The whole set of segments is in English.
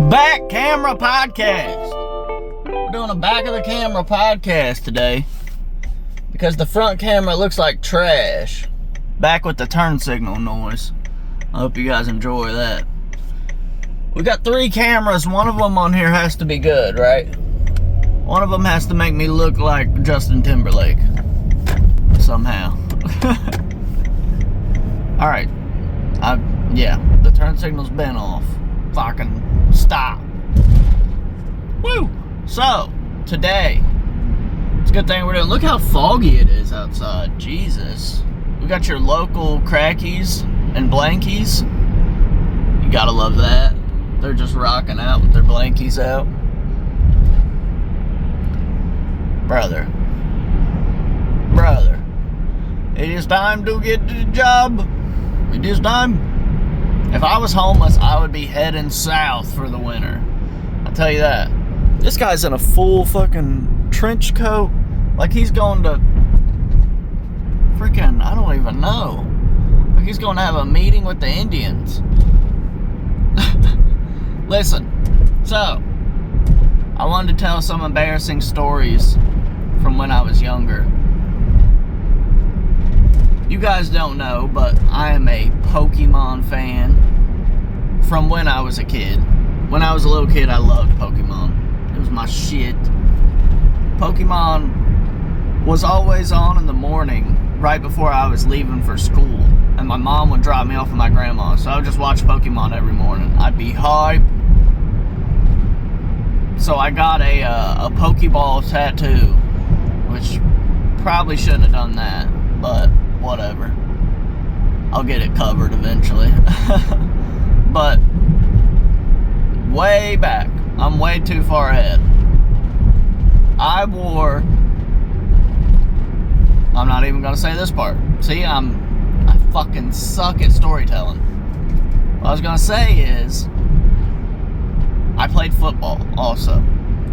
Back camera podcast. We're doing a back of the camera podcast today because the front camera looks like trash. Back with the turn signal noise. I hope you guys enjoy that. We got 3 cameras. One of them on here has to be good, right? One of them has to make me look like Justin Timberlake somehow. Alright. Yeah, the turn signal's been off. Fucking stop. Woo! So, today, it's a good thing we're doing. Look how foggy it is outside. Jesus. We got your local crackies and blankies. You gotta love that. They're just rocking out with their blankies out. Brother. It is time to get to the job. It is time. If I was homeless, I would be heading south for the winter. I'll tell you that. This guy's in a full fucking trench coat. Like he's going to freaking, I don't even know. Like he's going to have a meeting with the Indians. Listen, so, I wanted to tell some embarrassing stories from when I was younger. You guys don't know, but I am a Pokemon fan from when I was a kid. When I was a little kid, I loved Pokemon. It was my shit. Pokemon was always on in the morning, right before I was leaving for school. And my mom would drop me off with my grandma, so I would just watch Pokemon every morning. I'd be hype. So I got a Pokeball tattoo, which probably shouldn't have done that, but whatever. I'll get it covered eventually. But way back, I'm way too far ahead. I'm not even gonna say this part. See, I fucking suck at storytelling. What I was gonna say is, I played football also.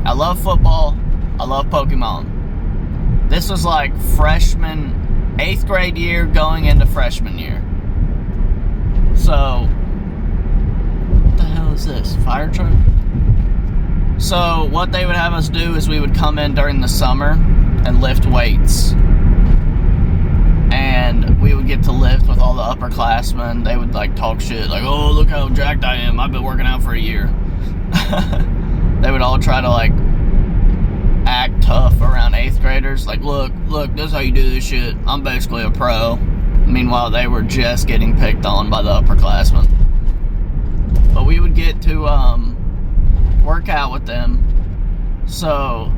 I love football. I love Pokemon. This was like 8th grade year going into freshman year. So, what the hell is this? Fire truck? So, what they would have us do is we would come in during the summer and lift weights. And we would get to lift with all the upperclassmen. They would like talk shit, like, oh, look how jacked I am. I've been working out for a year. They would all try to like act tough around 8th graders. Like, look, this is how you do this shit. I'm basically a pro. Meanwhile, they were just getting picked on by the upperclassmen. But we would get to work out with them. So,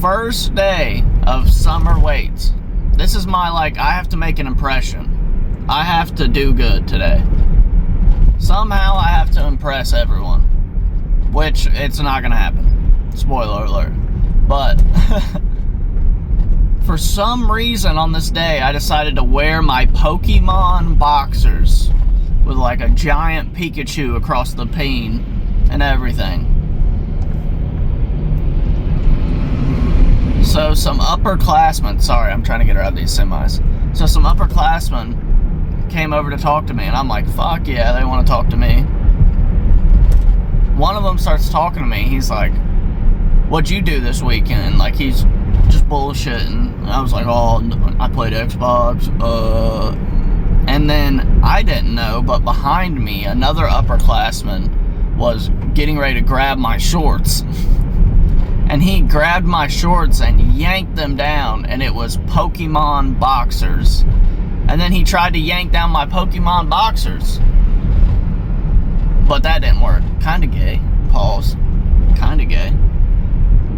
first day of summer weights. This is my, like, I have to make an impression. I have to do good today. Somehow I have to impress everyone. Which, it's not gonna happen. Spoiler alert. But, for some reason on this day, I decided to wear my Pokemon boxers with like a giant Pikachu across the peen and everything. So some upperclassmen, sorry, I'm trying to get her out of these semis. So some upperclassmen came over to talk to me, and I'm like, fuck yeah, they want to talk to me. One of them starts talking to me. He's like, what'd you do this weekend? Like, he's just bullshitting. I was like, oh, I played Xbox. And then I didn't know, but behind me, another upperclassman was getting ready to grab my shorts. And he grabbed my shorts and yanked them down, and it was Pokemon boxers. And then he tried to yank down my Pokemon boxers. But that didn't work. Kinda gay. Pause. Kinda gay.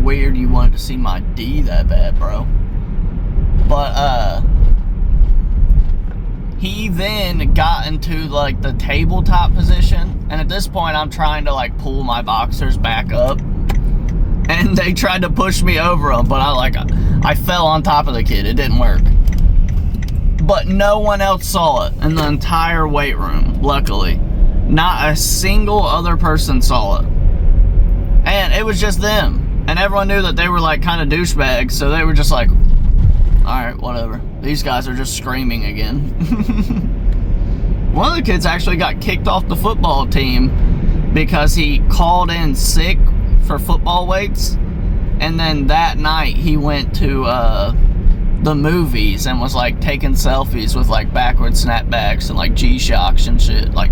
Weird you wanted to see my D that bad, bro. But, he then got into, like, the tabletop position. And at this point, I'm trying to, like, pull my boxers back up. And they tried to push me over them, but I fell on top of the kid. It didn't work. But no one else saw it in the entire weight room, luckily. Not a single other person saw it. And it was just them. And everyone knew that they were like kind of douchebags, so they were just like, alright, whatever. These guys are just screaming again. One of the kids actually got kicked off the football team because he called in sick for football weights, and then that night he went to the movies and was like taking selfies with like backward snapbacks and like G-Shocks and shit. Like,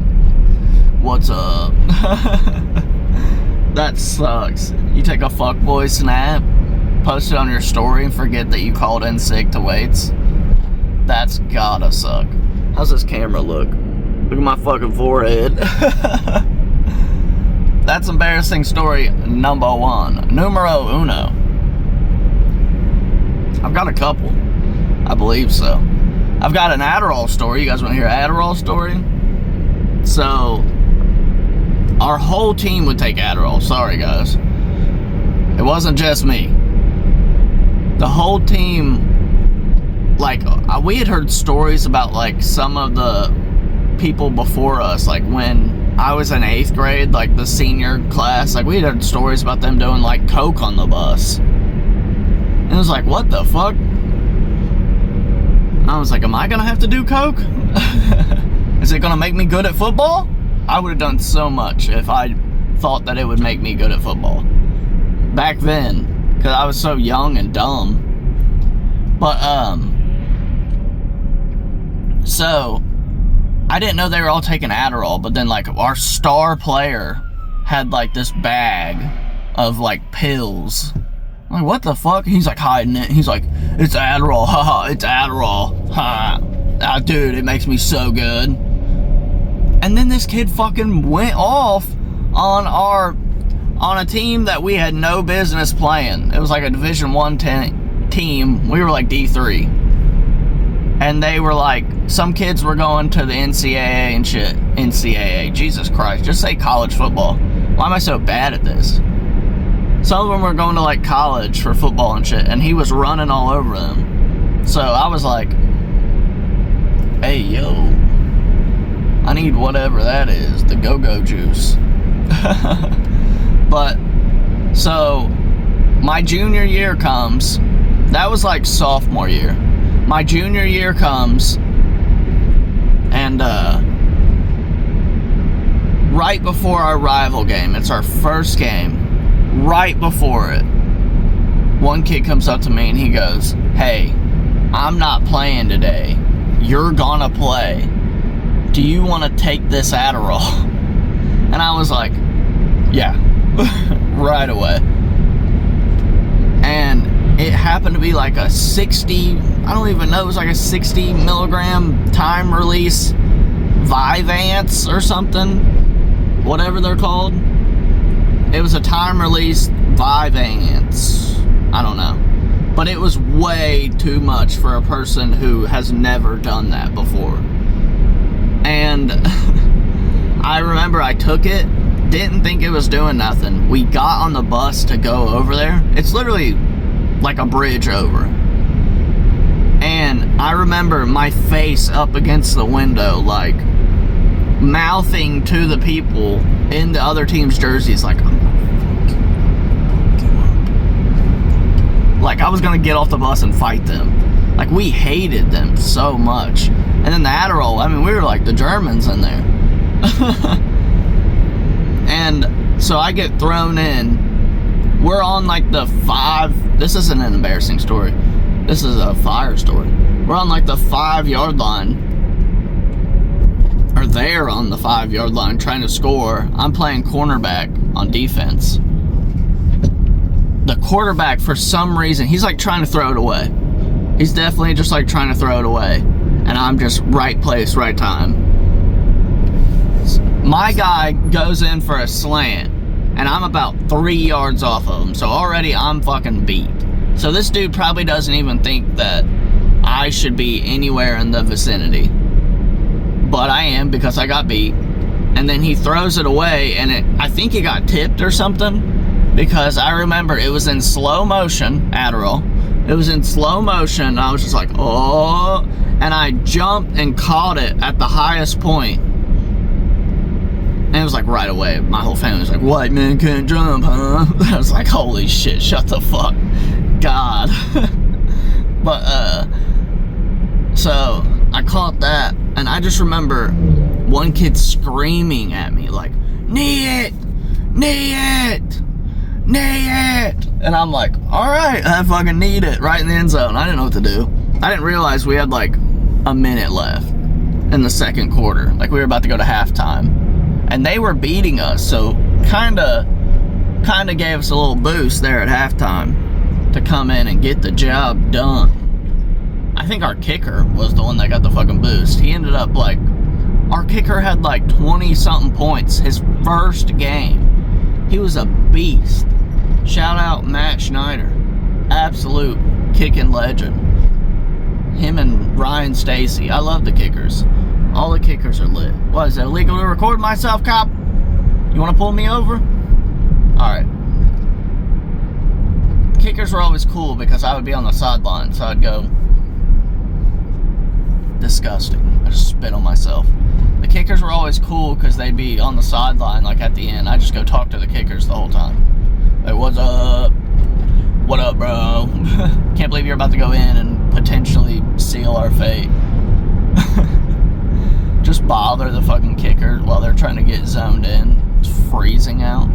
what's up? That sucks. You take a fuckboy snap, post it on your story, and forget that you called in sick to weights. That's gotta suck. How's this camera look? Look at my fucking forehead. That's embarrassing story number 1. Numero uno. I've got a couple. I believe so. I've got an Adderall story. You guys want to hear an Adderall story? So, our whole team would take Adderall. Sorry, guys. It wasn't just me. The whole team, like, we had heard stories about, like, some of the people before us, like, when I was in 8th grade, like, the senior class, like, we had heard stories about them doing, like, coke on the bus. And it was like, what the fuck? I was like, am I gonna have to do coke? Is it gonna make me good at football? I would have done so much if I thought that it would make me good at football. Back then, because I was so young and dumb. But, so, I didn't know they were all taking Adderall, but then, like, our star player had, like, this bag of, like, pills. I'm like, what the fuck? He's, like, hiding it. He's like, it's Adderall, haha, it's Adderall, ha. Ah, dude, it makes me so good. And then this kid fucking went off on a team that we had no business playing. It was, like, a Division I team. We were, like, D3. And they were like, some kids were going to the NCAA and shit. NCAA, Jesus Christ, just say college football. Why am I so bad at this? Some of them were going to like college for football and shit, and he was running all over them. So I was like, hey, yo, I need whatever that is, the go-go juice. But, so, my junior year comes. That was like sophomore year. My junior year comes, and right before our rival game, it's our first game, right before it, one kid comes up to me and he goes, hey, I'm not playing today, you're gonna play, do you want to take this Adderall? And I was like, yeah, right away. And it happened to be like a 60, I don't even know, it was like a 60 milligram time release Vyvanse or something, whatever they're called. It was a time release Vyvanse, I don't know, but it was way too much for a person who has never done that before. And I remember I took it, didn't think it was doing nothing. We got on the bus to go over there. It's literally like a bridge over. And I remember my face up against the window, like, mouthing to the people in the other team's jerseys, like, I'm gonna fuck you up. Like, I was gonna get off the bus and fight them. Like, we hated them so much. And then the Adderall, I mean, we were like the Germans in there. And so I get thrown in. We're on like the 5, this isn't an embarrassing story, this is a fire story. We're on like the 5-yard line, or they're on the 5-yard line trying to score. I'm playing cornerback on defense. The quarterback, for some reason, he's like trying to throw it away. He's definitely just like trying to throw it away. And I'm just right place, right time. My guy goes in for a slant, and I'm about 3 yards off of him, so already I'm fucking beat. So this dude probably doesn't even think that I should be anywhere in the vicinity. But I am, because I got beat. And then he throws it away, and I think it got tipped or something, because I remember it was in slow motion, Adderall. It was in slow motion, and I was just like, oh, and I jumped and caught it at the highest point. And it was like right away, my whole family was like, white man can't jump, huh? I was like, holy shit, shut the fuck. God. But, so, I caught that, and I just remember one kid screaming at me like, knee it, knee it, knee it. And I'm like, all right, I fucking need it right in the end zone. I didn't know what to do. I didn't realize we had like a minute left in the second quarter. Like we were about to go to halftime. And they were beating us, so kinda gave us a little boost there at halftime to come in and get the job done. I think our kicker was the one that got the fucking boost. He ended up like, our kicker had like 20-something points his first game. He was a beast. Shout out Matt Schneider. Absolute kicking legend. Him and Ryan Stacy. I love the kickers. All the kickers are lit. What, is it illegal to record myself, cop? You want to pull me over? Alright. Kickers were always cool because I would be on the sideline, so I'd go, disgusting. I just spit on myself. The kickers were always cool because they'd be on the sideline, like at the end. I just go talk to the kickers the whole time. Like, what's up? What up, bro? Can't believe you're about to go in and potentially seal our fate. Just bother the fucking kicker while they're trying to get zoned in. It's freezing out.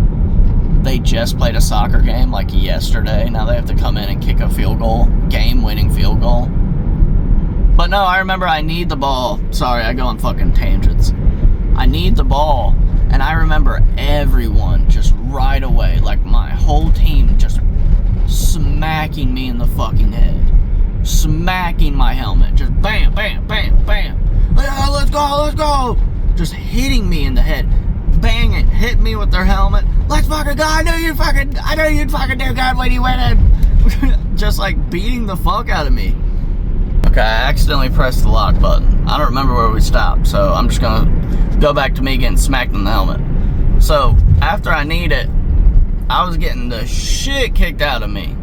They just played a soccer game like yesterday. Now they have to come in and kick a field goal. Game-winning field goal. But no, I remember I need the ball. Sorry, I go on fucking tangents. I need the ball. And I remember everyone just right away, like my whole team just smacking me in the fucking head. Smacking my helmet. Just bam, bam, bam, bam. Yeah, let's go, let's go. Just hitting me in the head. Bang it, hit me with their helmet. Let's fucking go. I knew you'd fucking do good when you went in. Just like beating the fuck out of me. Okay, I accidentally pressed the lock button. I don't remember where we stopped, so I'm just gonna go back to me getting smacked in the helmet. So, after I need it, I was getting the shit kicked out of me.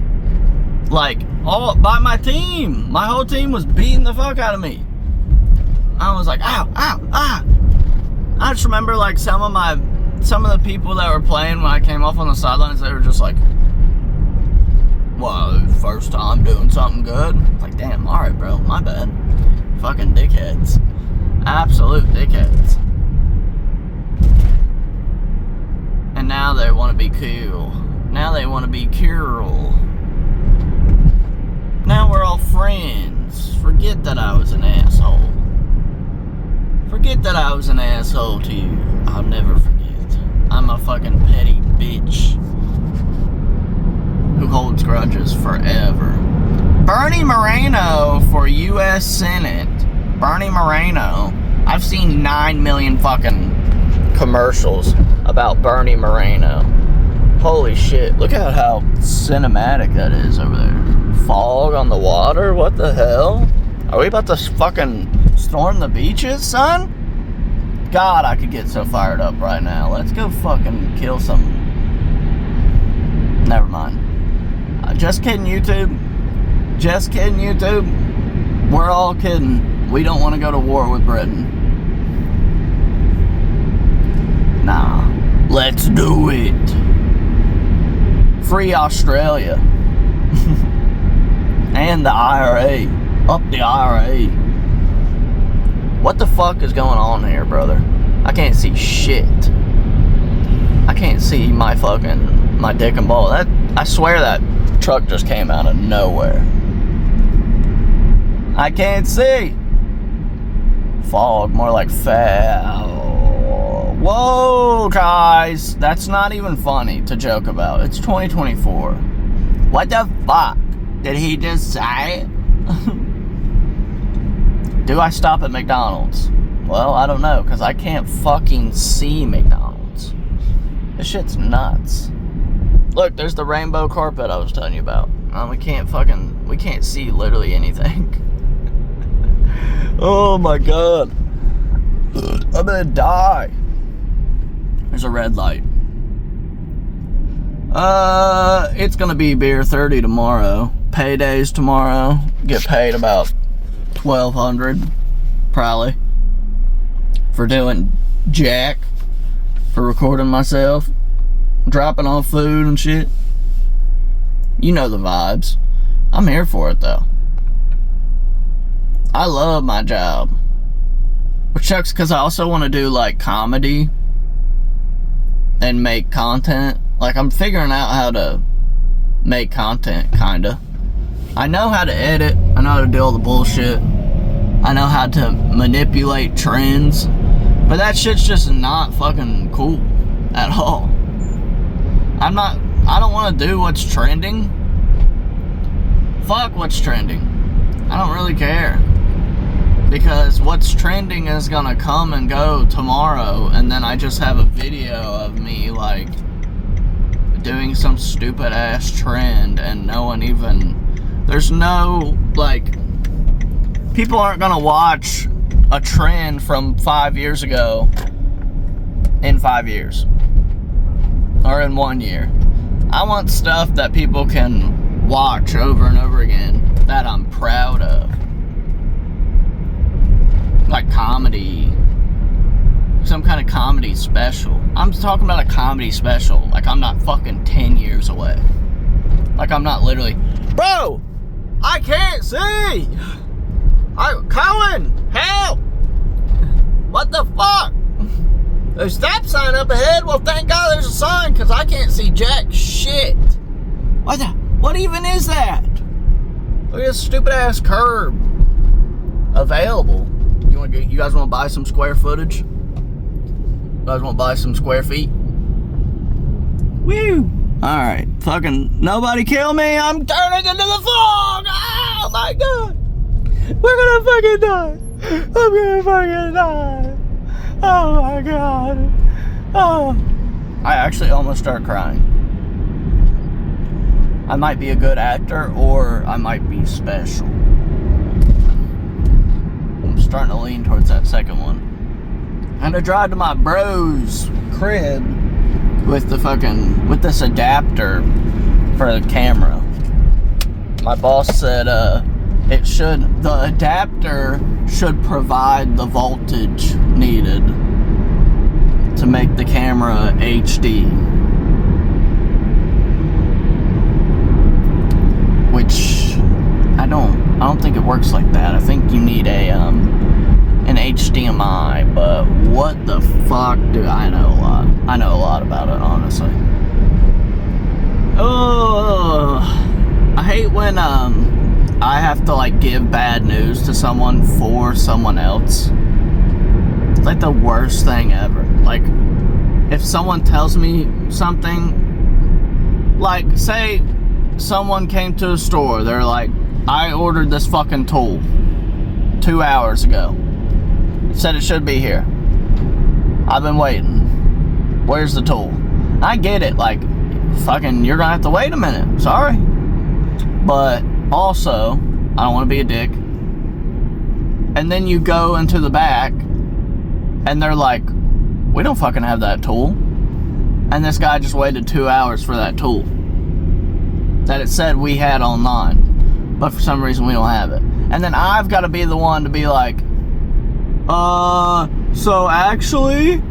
Like, all by my team. My whole team was beating the fuck out of me. I was like, ow, ow, ah. I just remember like some of the people that were playing when I came off on the sidelines, they were just like, well, first time doing something good. Like, damn, alright, bro, my bad. Fucking dickheads. Absolute dickheads. And now they want to be cool. Now they want to be cool. Now we're all friends. Forget that I was an asshole. Forget that I was an asshole to you. I'll never forget. I'm a fucking petty bitch who holds grudges forever. Bernie Moreno for U.S. Senate. Bernie Moreno. I've seen 9 million fucking commercials about Bernie Moreno. Holy shit. Look at how cinematic that is over there. Fog on the water? What the hell? Are we about to fucking storm the beaches, son? God, I could get so fired up right now. Let's go fucking kill some... Never mind. Just kidding, YouTube. Just kidding, YouTube. We're all kidding. We don't want to go to war with Britain. Nah. Let's do it. Free Australia. And the IRA. Up the IRA. What the fuck is going on here, brother? I can't see shit. I can't see my dick and ball. I swear that truck just came out of nowhere. I can't see. Fog, more like Whoa, guys. That's not even funny to joke about. It's 2024. What the fuck did he just say? Do I stop at McDonald's? Well, I don't know, because I can't fucking see McDonald's. This shit's nuts. Look, there's the rainbow carpet I was telling you about. We can't see literally anything. Oh my god. I'm gonna die. There's a red light. It's gonna be beer 30 tomorrow. Payday's tomorrow. Get paid about $1,200 probably for doing jack, for recording myself, dropping off food and shit. You know the vibes. I'm here for it though. I love my job. Which sucks because I also want to do like comedy and make content. Like, I'm figuring out how to make content, kinda. I know how to edit. I know how to do all the bullshit. I know how to manipulate trends. But that shit's just not fucking cool at all. I don't want to do what's trending. Fuck what's trending. I don't really care. Because what's trending is gonna come and go tomorrow, and then I just have a video of me, like, doing some stupid ass trend, and no one even, there's no, like, people aren't gonna watch a trend from 5 years ago in 5 years. Or in 1 year. I want stuff that people can watch over and over again, that I'm proud of. Like comedy, some kind of comedy special. I'm talking about a comedy special. Like, I'm not fucking 10 years away. Like, I'm not literally, bro, I can't see. Colin, help. What the fuck? There's a stop sign up ahead. Well, thank God there's a sign, because I can't see jack shit. What even is that? Look at this stupid ass curb available. You guys want to buy some square footage? You guys want to buy some square feet? Woo! Alright, fucking nobody kill me. I'm turning into the fog. Oh my God. We're gonna fucking die. I'm gonna fucking die. Oh my God. Oh. I actually almost started crying. I might be a good actor, or I might be special. I'm starting to lean towards that second one. And I drive to my bro's crib with this adapter for the camera. My boss said the adapter should provide the voltage needed to make the camera HD. Which I don't think it works like that. I think you need an HDMI, but what the fuck, dude? I know a lot. I know a lot about it, honestly. Oh, I hate when I have to like give bad news to someone for someone else. It's like the worst thing ever. Like, if someone tells me something, like, say someone came to a store, they're like, I ordered this fucking tool 2 hours ago. Said it should be here. I've been waiting. Where's the tool? I get it, like, fucking, you're gonna have to wait a minute. Sorry. But also, I don't want to be a dick. And then you go into the back, and they're like, we don't fucking have that tool. And this guy just waited 2 hours for that tool that it said we had online, but for some reason we don't have it. And then I've got to be the one to be like, so actually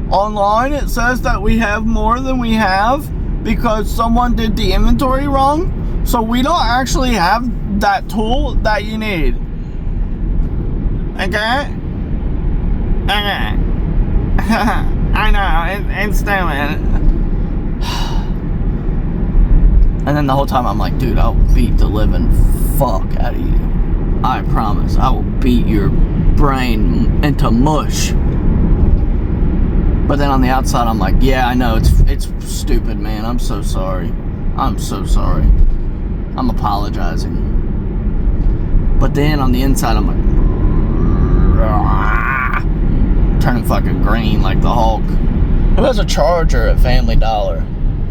online it says that we have more than we have because someone did the inventory wrong, so we don't actually have that tool that you need. Okay? I know, it's stupid. And then the whole time I'm like, dude, I'll beat the living fuck out of you. I promise. I will beat your brain into mush. But then on the outside I'm like, yeah, I know, it's stupid, man. I'm so sorry. I'm so sorry. I'm apologizing. But then on the inside I'm like, turning fucking green like the Hulk. Who has a charger at Family Dollar?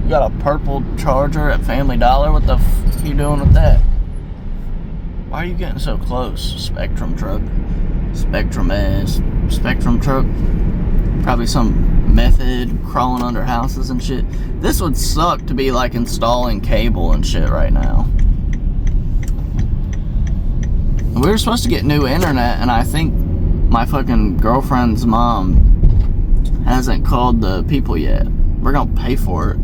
You got a purple charger at Family Dollar? What the f are you doing with that? Why are you getting so close? Spectrum truck. Spectrum ass. Spectrum truck. Probably some method crawling under houses and shit. This would suck to be like installing cable and shit right now. We were supposed to get new internet, and I think my fucking girlfriend's mom hasn't called the people yet. We're gonna pay for it.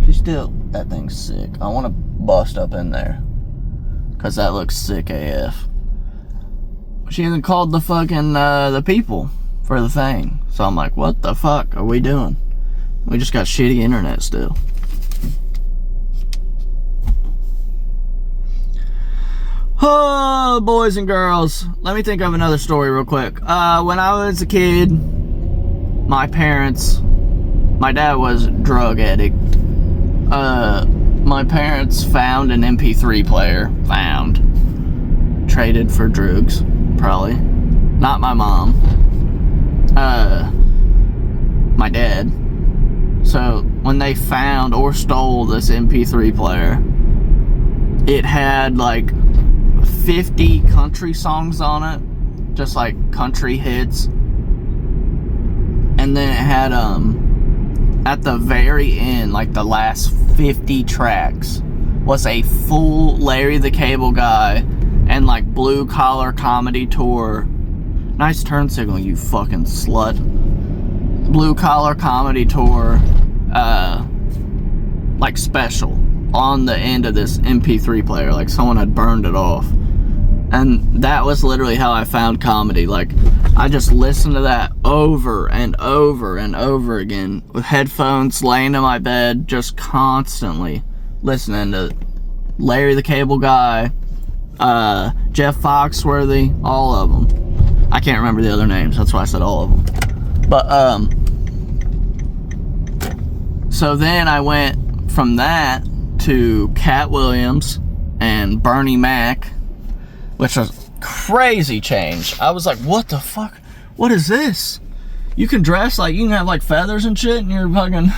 She's still, that thing's sick. I want to bust up in there, cause that looks sick AF. she hasn't called the fucking, the people for the thing. So I'm like, what the fuck are we doing? We just got shitty internet still. Oh, boys and girls. Let me think of another story real quick. When I was a kid, my dad was a drug addict. My parents found an MP3 player. Traded for drugs, probably. Not my mom. My dad. So, when they found or stole this MP3 player, it had like 50 country songs on it. Just like country hits. And then it had, at the very end, like the last 50 tracks, was a full Larry the Cable Guy and like Blue Collar Comedy Tour. Nice turn signal, you fucking slut. Blue Collar Comedy Tour, like special on the end of this MP3 player. Like someone had burned it off. And that was literally how I found comedy. Like, I just listened to that over and over and over again with headphones, laying in my bed, just constantly listening to Larry the Cable Guy, Jeff Foxworthy, all of them. I can't remember the other names, that's why I said all of them. But, so then I went from that to Cat Williams and Bernie Mac, which was crazy change. I was like, what the fuck? What is this? You can dress like, you can have like feathers and shit, and you're fucking...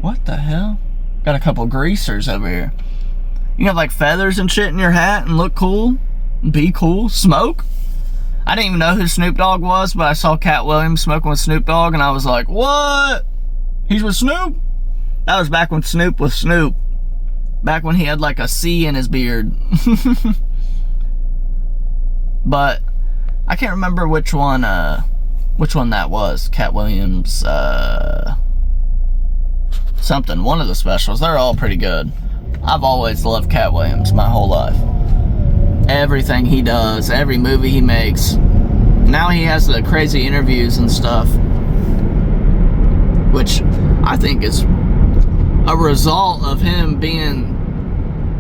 What the hell? Got a couple greasers over here. You can have like feathers and shit in your hat and look cool, be cool, smoke. I didn't even know who Snoop Dogg was, but I saw Cat Williams smoking with Snoop Dogg, and I was like, what? He's with Snoop? That was back when Snoop was Snoop. Back when he had like a C in his beard. But I can't remember which one that was. Cat Williams, something. One of the specials. They're all pretty good. I've always loved Cat Williams my whole life. Everything he does, every movie he makes. Now he has the crazy interviews and stuff, which I think is a result of him being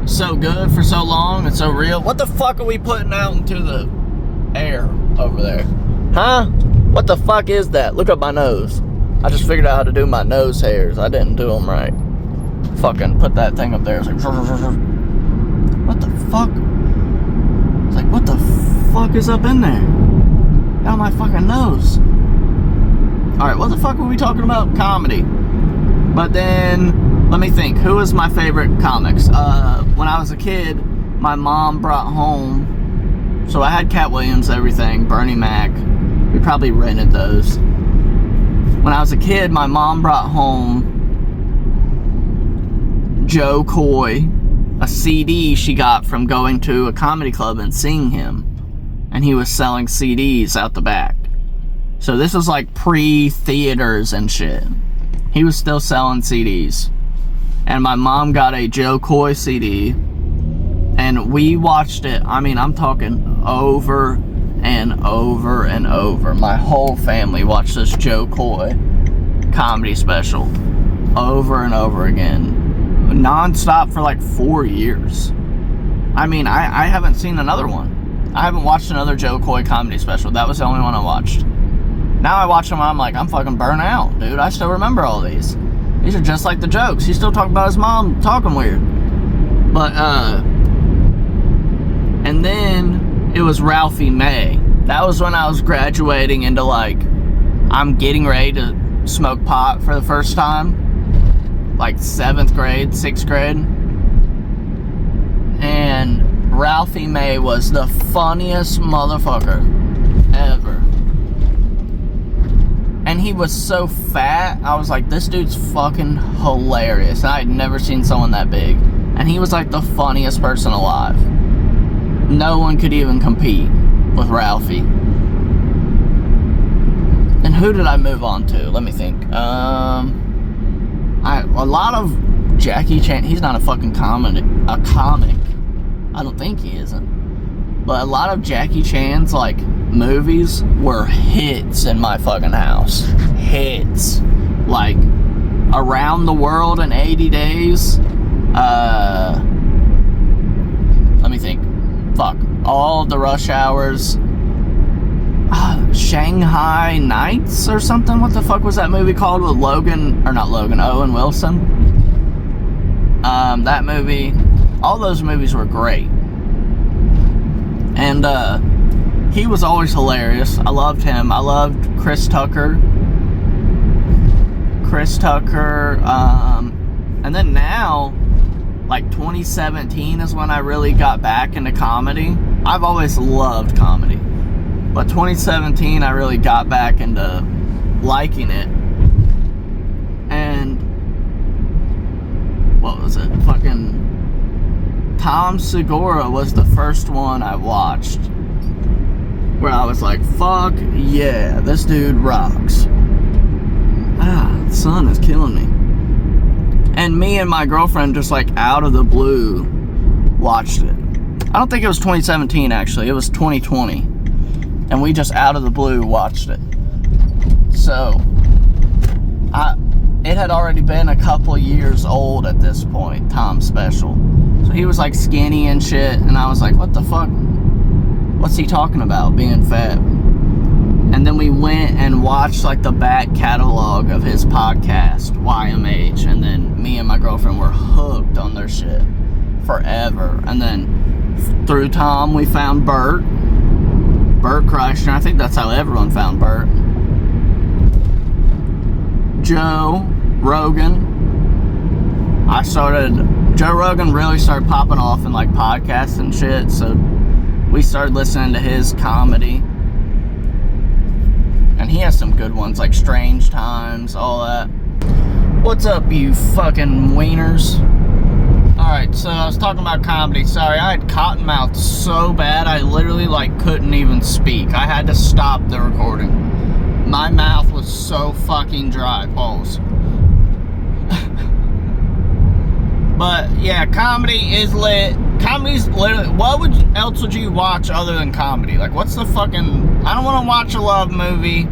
so good for so long and so real. What the fuck are we putting out into the air over there? Huh? What the fuck is that? Look up my nose. I just figured out how to do my nose hairs. I didn't do them right. Fucking put that thing up there. It's like, what the fuck? It's like, what the fuck is up in there? Down my fucking nose. Alright, what the fuck were we talking about? Comedy. But then, let me think. Who was my favorite comics? When I was a kid, my mom brought home... So I had Cat Williams, everything, Bernie Mac. We probably rented those. When I was a kid, my mom brought home Joe Coy, a CD she got from going to a comedy club and seeing him. And he was selling CDs out the back. So this was like pre-theaters and shit. He was still selling CDs. And my mom got a Joe Coy CD. And we watched it, I mean, I'm talking over and over and over. My whole family watched this Joe Coy comedy special over and over again. Non-stop for like 4 years. I mean, I haven't seen another one. I haven't watched another Joe Coy comedy special. That was the only one I watched. Now I watch them and I'm like, I'm fucking burnt out, dude. I still remember all these. These are just like the jokes. He's still talking about his mom talking weird. But, and then it was Ralphie May. That was when I was graduating into like, I'm getting ready to smoke pot for the first time. Like 7th grade, 6th grade. And Ralphie May was the funniest motherfucker ever. And he was so fat, I was like, this dude's fucking hilarious. And I had never seen someone that big. And he was like the funniest person alive. No one could even compete with Ralphie. And who did I move on to? Let me think. A lot of Jackie Chan. He's not a fucking comic. I don't think he isn't. But a lot of Jackie Chan's like movies were hits in my fucking house. Hits. Like Around the World in 80 Days. Let me think. Fuck. All the Rush Hours. Shanghai Nights or something? What the fuck was that movie called with Owen Wilson? That movie. All those movies were great. And he was always hilarious. I loved him. I loved Chris Tucker. And then now, like 2017 is when I really got back into comedy. I've always loved comedy, but 2017 I really got back into liking it. And what was it? Fucking Tom Segura was the first one I watched where I was like, fuck yeah, this dude rocks. The sun is killing me. And me and my girlfriend just like out of the blue watched it. I don't think it was 2017 actually, it was 2020. And we just out of the blue watched it. So it had already been a couple years old at this point, Tom's special. So he was like skinny and shit, and I was like, what the fuck? What's he talking about, being fat? And then we went and watched like the back catalog of his podcast, YMH, and then me and my girlfriend were hooked on their shit forever. And then through Tom, we found Bert Kreischer. I think that's how everyone found Bert. Joe Rogan. Joe Rogan really started popping off in like podcasts and shit, so we started listening to his comedy. And he has some good ones, like Strange Times, all that. What's up, you fucking wieners? Alright, so I was talking about comedy. Sorry, I had cotton mouth so bad, I literally, like, couldn't even speak. I had to stop the recording. My mouth was so fucking dry. Pause. But, yeah, comedy is lit. Comedy's literally... What else would you watch other than comedy? Like, what's the fucking... I don't want to watch a love movie.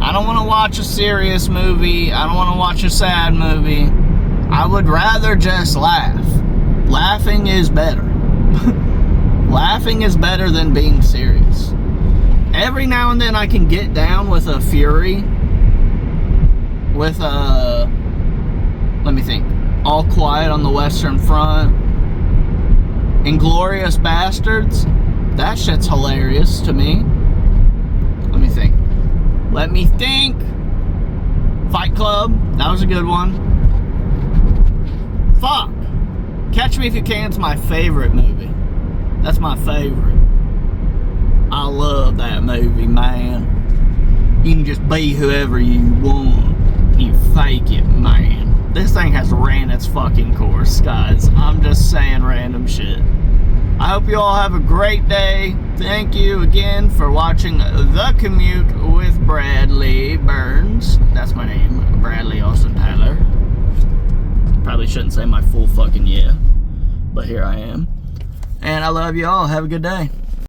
I don't want to watch a serious movie. I don't want to watch a sad movie. I would rather just laugh. Laughing is better. Laughing is better than being serious. Every now and then I can get down with a Fury. With a... Let me think. All Quiet on the Western Front. Inglourious Bastards. That shit's hilarious to me. Let me think. Fight Club. That was a good one. Fuck. Catch Me If You Can's my favorite movie. That's my favorite. I love that movie, man. You can just be whoever you want. You fake it, man. This thing has ran its fucking course, guys. I'm just saying random shit. I hope you all have a great day. Thank you again for watching The Commute with Bradley Burns. That's my name, Bradley Austin Tyler. Probably shouldn't say my full fucking yeah, but here I am. And I love you all. Have a good day.